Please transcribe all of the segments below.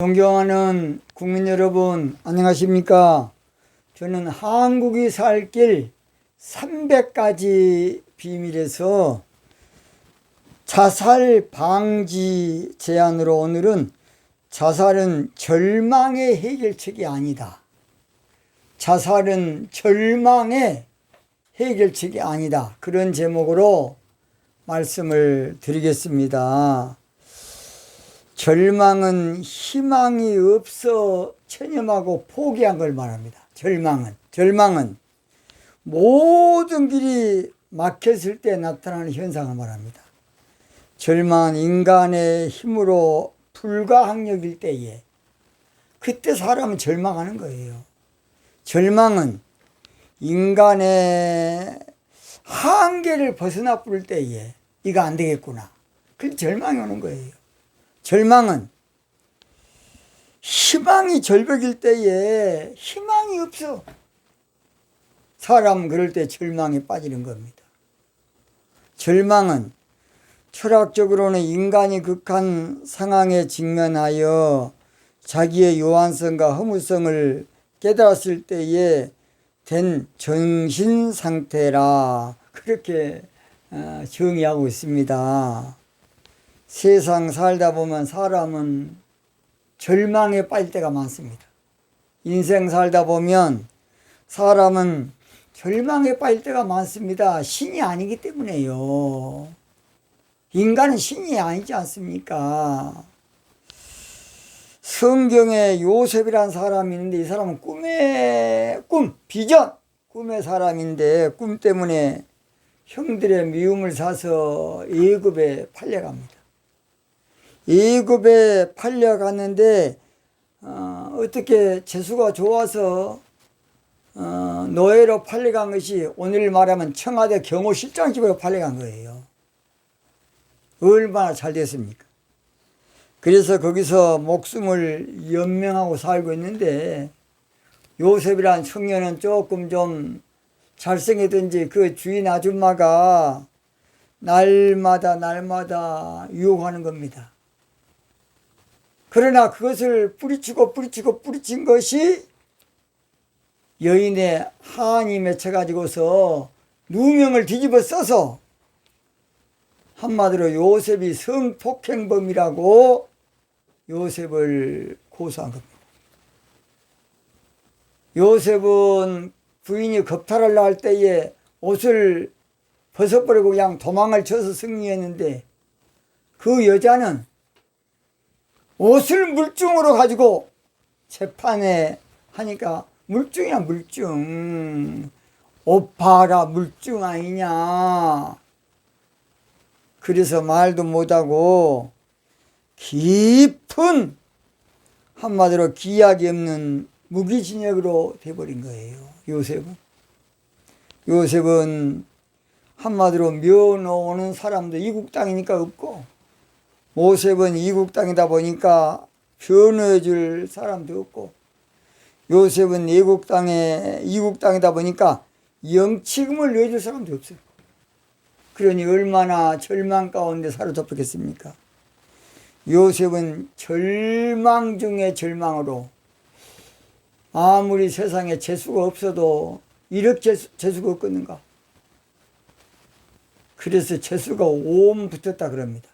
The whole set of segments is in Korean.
존경하는 국민 여러분, 안녕하십니까? 저는 한국이 살 길 300가지 비밀에서 자살 방지 제안으로 오늘은 자살은 절망의 해결책이 아니다. 자살은 절망의 해결책이 아니다. 그런 제목으로 말씀을 드리겠습니다. 절망은 희망이 없어 체념하고 포기한 걸 말합니다. 절망은 모든 길이 막혔을 때 나타나는 현상을 말합니다. 절망은 인간의 힘으로 불가항력일 때에 그때 사람은 절망하는 거예요. 절망은 인간의 한계를 벗어나 부를 때에 이거 안 되겠구나. 그 절망이 오는 거예요. 절망은 희망이 절벽일 때에 희망이 없어. 사람은 그럴 때 절망에 빠지는 겁니다. 절망은 철학적으로는 인간이 극한 상황에 직면하여 자기의 요한성과 허무성을 깨달았을 때에 된 정신상태라 그렇게 정의하고 있습니다. 세상 살다 보면 사람은 절망에 빠질 때가 많습니다. 인생 살다 보면 사람은 절망에 빠질 때가 많습니다. 신이 아니기 때문에요. 인간은 신이 아니지 않습니까? 성경에 요셉이라는 사람이 있는데 이 사람은 꿈의 사람인데 꿈 때문에 형들의 미움을 사서 애굽에 팔려갑니다. 애굽에 팔려갔는데 어떻게 재수가 좋아서 노예로 팔려간 것이 오늘 말하면 청와대 경호실장집으로 팔려간 거예요. 얼마나 잘 됐습니까? 그래서 거기서 목숨을 연명하고 살고 있는데 요셉이라는 청년은 조금 좀 잘생겼든지 그 주인 아줌마가 날마다 유혹하는 겁니다. 그러나 그것을 뿌리친 것이 여인의 한이 맺혀가지고서 누명을 뒤집어 써서 한마디로 요셉이 성폭행범이라고 요셉을 고소한 겁니다. 요셉은 부인이 겁탈을 날 때에 옷을 벗어버리고 그냥 도망을 쳐서 승리했는데 그 여자는 옷을 물증으로 가지고 재판에 하니까 물증이야 물증. 옷 봐라 물증 아니냐. 그래서 말도 못하고 깊은 한마디로 기약이 없는 무기징역으로 돼버린 거예요. 요셉은 한마디로 묘놓는 사람도 이국 땅이니까 없고 모셉은 이국 땅이다 보니까 변호해 줄 사람도 없고 요셉은 이국 땅이다 보니까 영치금을 내줄 사람도 없어요. 그러니 얼마나 절망 가운데 사로잡혔겠습니까? 요셉은 절망 중에 절망으로 아무리 세상에 재수가 없어도 이렇게 재수가 없겠는가? 그래서 재수가 옴 붙었다 그럽니다.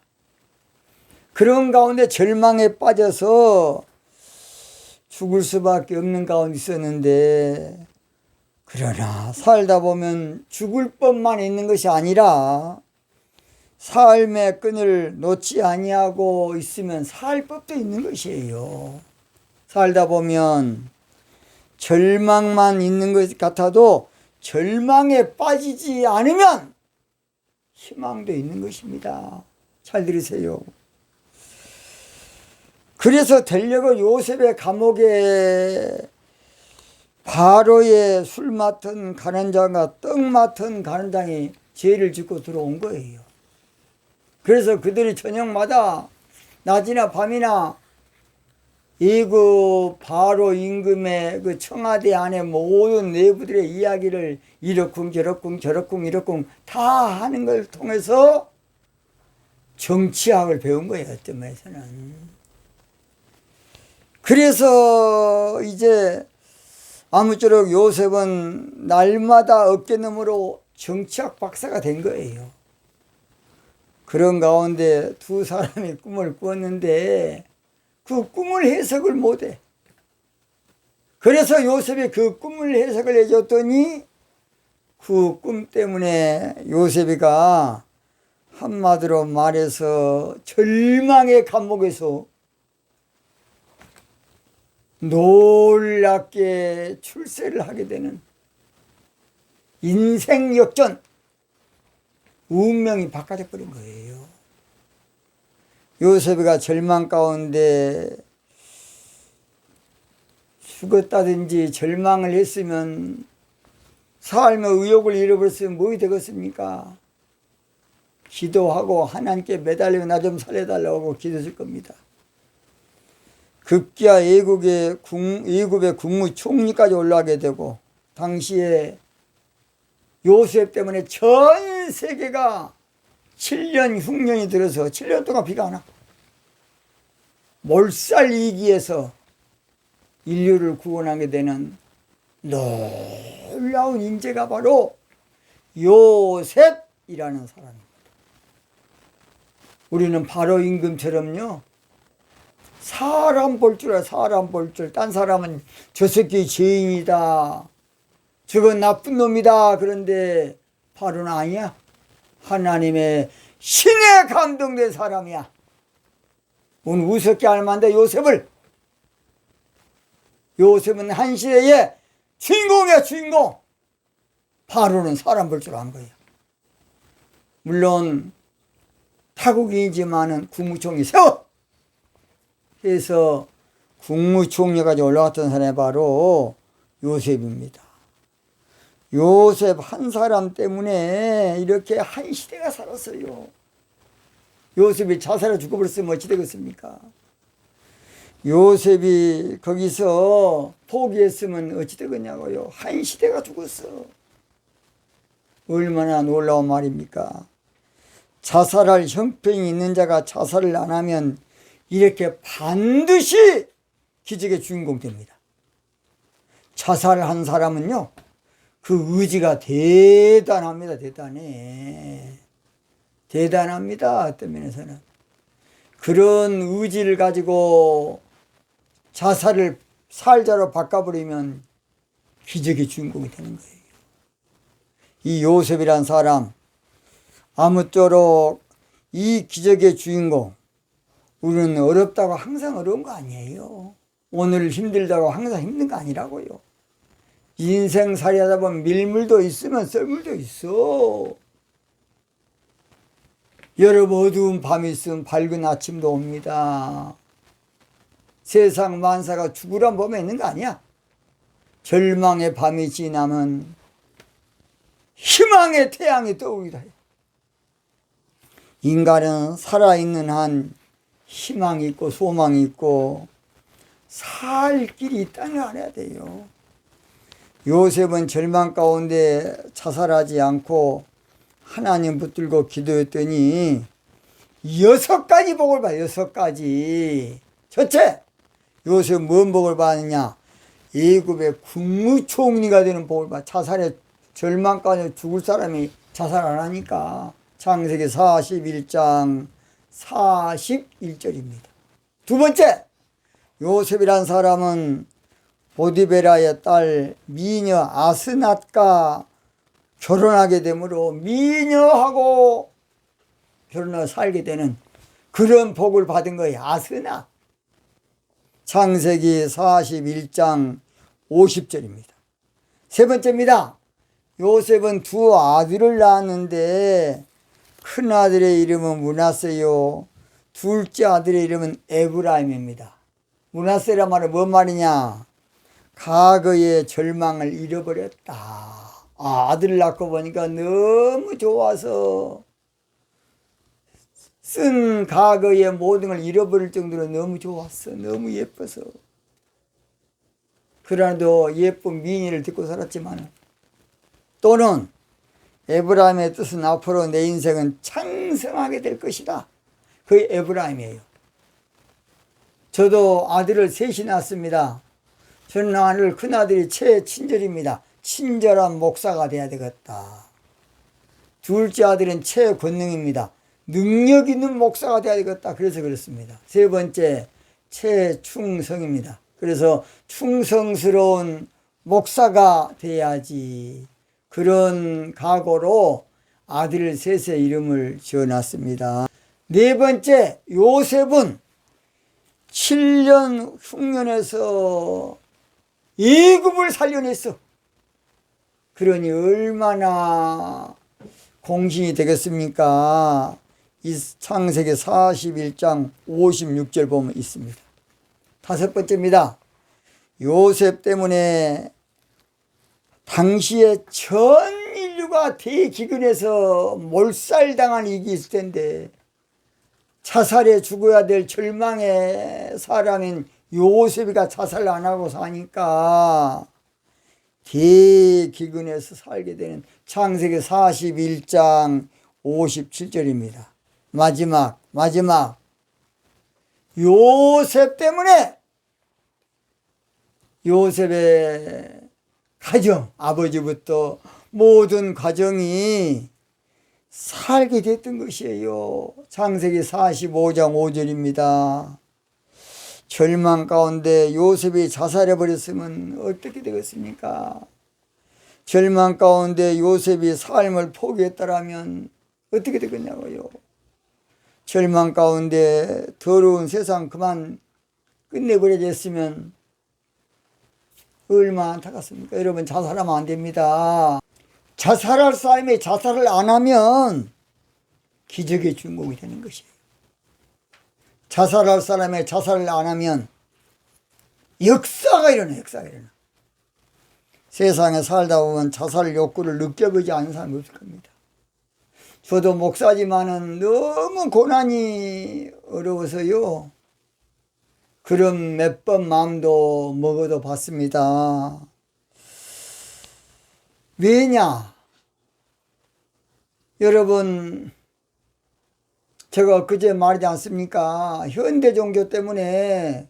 그런 가운데 절망에 빠져서 죽을 수밖에 없는 가운데 있었는데 그러나 살다 보면 죽을 법만 있는 것이 아니라 삶의 끈을 놓지 아니하고 있으면 살 법도 있는 것이에요. 살다 보면 절망만 있는 것 같아도 절망에 빠지지 않으면 희망도 있는 것입니다. 잘 들으세요. 그래서 되려고 요셉의 감옥에 바로의 술 맡은 간원장과 떡 맡은 간원장이 죄를 짓고 들어온 거예요. 그래서 그들이 저녁마다 낮이나 밤이나 그 바로 임금의 그 청와대 안에 모든 내부들의 이야기를 이렇쿵 저렇쿵 다 하는 걸 통해서 정치학을 배운 거예요. 어떤 면에서는 그래서 이제 아무쪼록 요셉은 날마다 어깨너머로 정치학 박사가 된 거예요. 그런 가운데 두 사람이 꿈을 꾸었는데 그 꿈을 해석을 못해. 그래서 요셉이 그 꿈을 해석을 해줬더니 그 꿈 때문에 요셉이가 한마디로 말해서 절망의 감옥에서 놀랍게 출세를 하게 되는 인생 역전, 운명이 바꿔져 버린 거예요. 요셉이가 절망 가운데 죽었다든지 절망을 했으면 삶의 의욕을 잃어버렸으면 뭐이 되겠습니까? 기도하고 하나님께 매달리고 나 좀 살려달라고 기도했을 겁니다. 급기야 애굽의 국무총리까지 올라가게 되고 당시에 요셉 때문에 전 세계가 7년 흉년이 들어서 7년 동안 비가 안 와. 몰살위기에서 인류를 구원하게 되는 놀라운 인재가 바로 요셉이라는 사람입니다. 우리는 바로 임금처럼요, 사람 볼 줄 알아. 사람 볼 줄. 딴 사람은 저 새끼 죄인이다, 저건 나쁜 놈이다. 그런데 바로는 아니야. 하나님의 신에 감동된 사람이야. 오늘 우습게 알만한데 요셉은 한 시대의 주인공이야, 주인공. 바로는 사람 볼 줄 안 거예요. 물론 타국이지만은 국무총리 세워 해서 국무총리까지 올라갔던 사람이 바로 요셉입니다. 요셉 한 사람 때문에 이렇게 한 시대가 살았어요. 요셉이 자살해 죽어버렸으면 어찌 되겠습니까? 요셉이 거기서 포기했으면 어찌 되겠냐고요. 한 시대가 죽었어. 얼마나 놀라운 말입니까? 자살할 형편이 있는 자가 자살을 안 하면 이렇게 반드시 기적의 주인공 됩니다. 자살한 사람은요, 그 의지가 대단합니다. 대단합니다. 어떤 면에서는. 그런 의지를 가지고 자살을 살자로 바꿔버리면 기적의 주인공이 되는 거예요. 이 요셉이란 사람, 아무쪼록 이 기적의 주인공, 우리는 어렵다고 항상 어려운 거 아니에요. 오늘 힘들다고 항상 힘든 거 아니라고요. 인생살이 하다 보면 밀물도 있으면 썰물도 있어. 여러분, 어두운 밤이 있으면 밝은 아침도 옵니다. 세상 만사가 죽으란 법에 있는 거 아니야. 절망의 밤이 지나면 희망의 태양이 떠오르기도 해요. 인간은 살아있는 한 희망이 있고 소망이 있고 살 길이 있다는 걸 알아야 돼요. 요셉은 절망 가운데 자살하지 않고 하나님 붙들고 기도했더니 6가지 복을 봐요. 6가지. 첫째, 요셉 뭔 복을 받느냐? 애굽의 국무총리가 되는 복을 받아. 자살에 절망 가운데 죽을 사람이 자살 안 하니까. 창세기 41장 41절입니다. 두 번째, 요셉이란 사람은 보디베라의 딸 미녀 아스낫과 결혼하게 되므로 미녀하고 결혼해서 살게 되는 그런 복을 받은 거예요. 아스낫. 창세기 41장 50절입니다. 세 번째입니다. 요셉은 두 아들을 낳았는데 큰아들의 이름은 므낫세요, 둘째 아들의 이름은 에브라임입니다. 므낫세란 말은 뭔 말이냐? 과거의 절망을 잃어버렸다. 아들을 낳고 보니까 너무 좋아서 쓴 과거의 모든 걸 잃어버릴 정도로 너무 좋았어. 너무 예뻐서. 그러나도 예쁜 미인을 듣고 살았지만, 또는 에브라임의 뜻은 앞으로 내 인생은 창성하게 될 것이다. 그게 에브라임이에요. 저도 아들을 셋이 낳았습니다. 저는 아들 큰아들이 최친절입니다. 친절한 목사가 돼야 되겠다. 둘째 아들은 최권능입니다. 능력 있는 목사가 돼야 되겠다. 그래서 그렇습니다. 세 번째 최충성입니다. 그래서 충성스러운 목사가 돼야지. 그런 각오로 아들 셋의 이름을 지어놨습니다. 네 번째, 요셉은 7년 흉년에서 애굽을 살려냈어. 그러니 얼마나 공신이 되겠습니까? 이 창세기 41장 56절 보면 있습니다. 다섯 번째입니다. 요셉 때문에 당시에 전 인류가 대기근에서 몰살당한 일이 있을 텐데 자살해 죽어야 될 절망의 사람인 요셉이가 자살 안 하고 사니까 대기근에서 살게 되는 창세기 41장 57절입니다. 마지막 요셉 때문에 요셉의 가정, 아버지부터 모든 가정이 살게 됐던 것이에요. 창세기 45장 5절입니다. 절망 가운데 요셉이 자살해버렸으면 어떻게 되겠습니까? 절망 가운데 요셉이 삶을 포기했다라면 어떻게 되겠냐고요. 절망 가운데 더러운 세상 그만 끝내버려졌으면 얼마나 안타깝습니까? 여러분, 자살하면 안 됩니다. 자살할 사람이 자살을 안 하면 기적의 주인공이 되는 것이에요. 자살할 사람이 자살을 안 하면 역사가 일어나. 세상에 살다 보면 자살 욕구를 느껴보지 않는 사람이 없을 겁니다. 저도 목사지만은 너무 고난이 어려워서요. 그런 몇 번 마음도 먹어도 봤습니다. 왜냐? 여러분, 제가 그제 말하지 않습니까? 현대 종교 때문에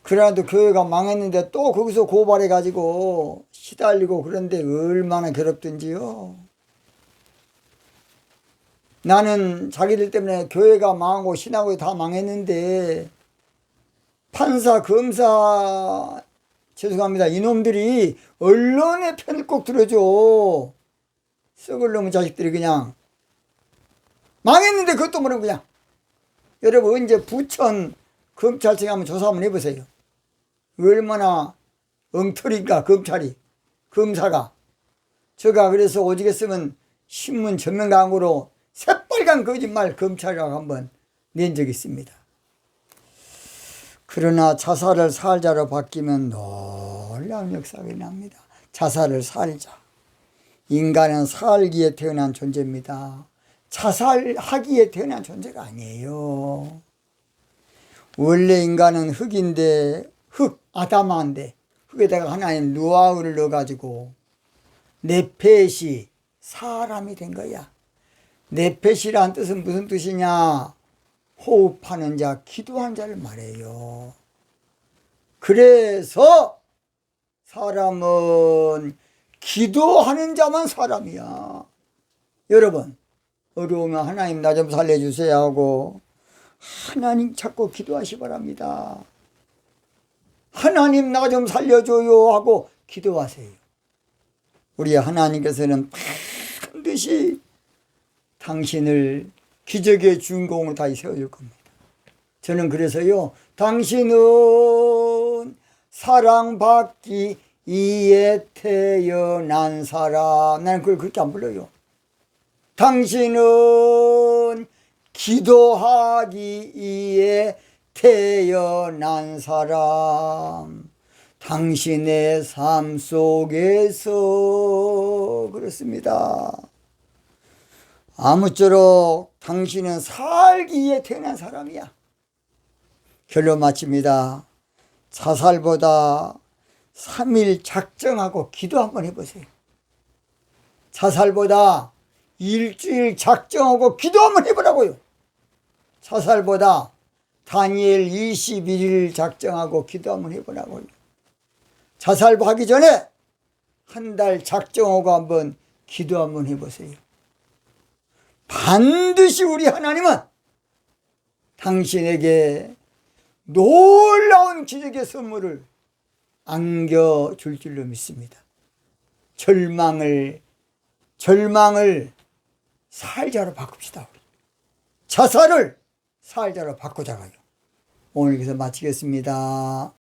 그래도 교회가 망했는데 또 거기서 고발해가지고 시달리고 그런데 얼마나 괴롭든지요. 나는 자기들 때문에 교회가 망하고 신학이 다 망했는데 판사, 검사, 죄송합니다. 이놈들이 언론의 편을 꼭 들어줘. 썩을 놈의 자식들이 그냥 망했는데 그것도 모르고 그냥. 여러분, 언제 부천 검찰청에 한번 조사 한번 해보세요. 얼마나 엉터리인가 검사가. 제가 그래서 오죽했으면 신문 전면강으로 새빨간 거짓말 검찰이라고 한번 낸 적이 있습니다. 그러나 자살을 살자로 바뀌면 놀라운 역사가 일어납니다. 자살을 살자. 인간은 살기에 태어난 존재입니다. 자살하기에 태어난 존재가 아니에요. 원래 인간은 흙인데, 아담아인데 흙에다가 하나님 누아우를 넣어가지고 네펫이 사람이 된 거야. 네펫이란 뜻은 무슨 뜻이냐? 호흡하는 자, 기도한 자를 말해요. 그래서 사람은 기도하는 자만 사람이야. 여러분, 어려우면 하나님 나 좀 살려주세요 하고 하나님 찾고 기도하시 바랍니다. 하나님 나 좀 살려줘요 하고 기도하세요. 우리 하나님께서는 반드시 당신을 기적의 주인공으로 다시 세워줄 겁니다. 저는 그래서요, 당신은 사랑받기 위해 태어난 사람. 나는 그걸 그렇게 안 불러요. 당신은 기도하기 위해 태어난 사람. 당신의 삶 속에서 그렇습니다. 아무쪼록 당신은 살기에 태어난 사람이야. 결론 마칩니다. 자살보다 3일 작정하고 기도 한번 해보세요. 자살보다 일주일 작정하고 기도 한번 해보라고요. 자살보다 다니엘 21일 작정하고 기도 한번 해보라고요. 자살하기 전에 한 달 작정하고 한번 기도 한번 해보세요. 반드시 우리 하나님은 당신에게 놀라운 기적의 선물을 안겨줄 줄로 믿습니다. 절망을 살자로 바꿉시다. 자살을 살자로 바꾸자고요. 오늘 여기서 마치겠습니다.